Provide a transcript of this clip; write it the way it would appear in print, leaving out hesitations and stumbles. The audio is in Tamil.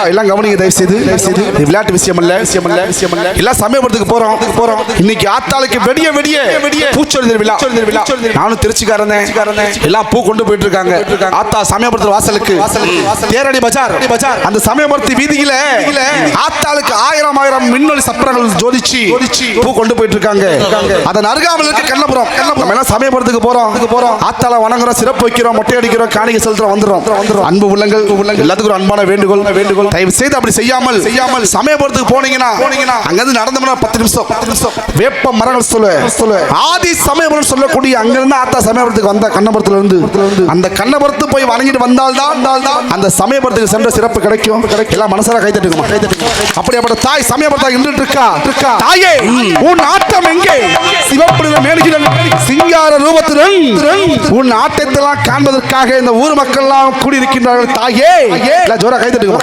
எல்லாம் கவனிங்க தயவு செய்து விளையாட்டு விஷயம் இல்ல எல்லாம் சமயபுரத்துக்கு போறோம் இன்னைக்கு ஆத்தாளுக்கு வெடிய பூச்சொல்லி விழா நானும் திருச்சிக்காரன் எல்லாம் பூ கொண்டு போயிட்டு இருக்காங்க ஆத்தா சமயபுரத்து வாசலுக்கு தேரடி பஜார் அந்த சமயபுரத்து வீதியில ஆத்தாளுக்கு ஆயிரம் மின்னொலி சப்பரங்கள் ஜோதிச்சு பூ கொண்டு போயிட்டு இருக்காங்க அதன் அருகாமல் இருக்க கண்ணபுரம் நம்ம எல்லாம் சமயபுரத்துக்கு போறோம் ஆத்தாள வணங்குறோம் சிறப்பு வைக்கிறோம் மொட்டை அடிக்கிறோம் காணிக்கை செலுத்துறோம் வந்துடும் அன்பு உள்ளங்கள் எல்லாத்துக்கும் ஒரு அன்பான வேண்டுகோள் தயவு செய்து அப்படி செய்யாமல் சமயபுரத்துக்கு போனீங்கன்னா அங்கிருந்து நடந்தோம்னா 10 நிமிஷம் வேப்ப மரங்கள் சொல்ல ஆதி சமயபுரம் சொல்லக்கூடிய அங்கிருந்து ஆத்தா சமயபுரத்துக்கு வந்த கண்ணபுரத்துல இருந்து அந்த கண்ணபுரத்து போய் வணங்கிட்டு வந்தால்தான் அந்த சமயபுரத்துக்கு சென்ற சிறப்பு கிடைக்கும் எல்லாம் மனசார கை தட்டுக்குமா அப்படிப்பட்ட தாய் சமயபுரத்தாக நின்றுட்டு இருக்கா தாயே உன் ஆட்டம் எங்கே சிவப்பு மேடுகிறன் சிங்கார ரூபத்துடன் உன் ஆட்டத்தெல்லாம் காண்பதற்காக இந்த ஊர் மக்கள் எல்லாம் கூடியிருக்கின்றார்கள் தாயே ஜோரா கை தட்டுக்குமா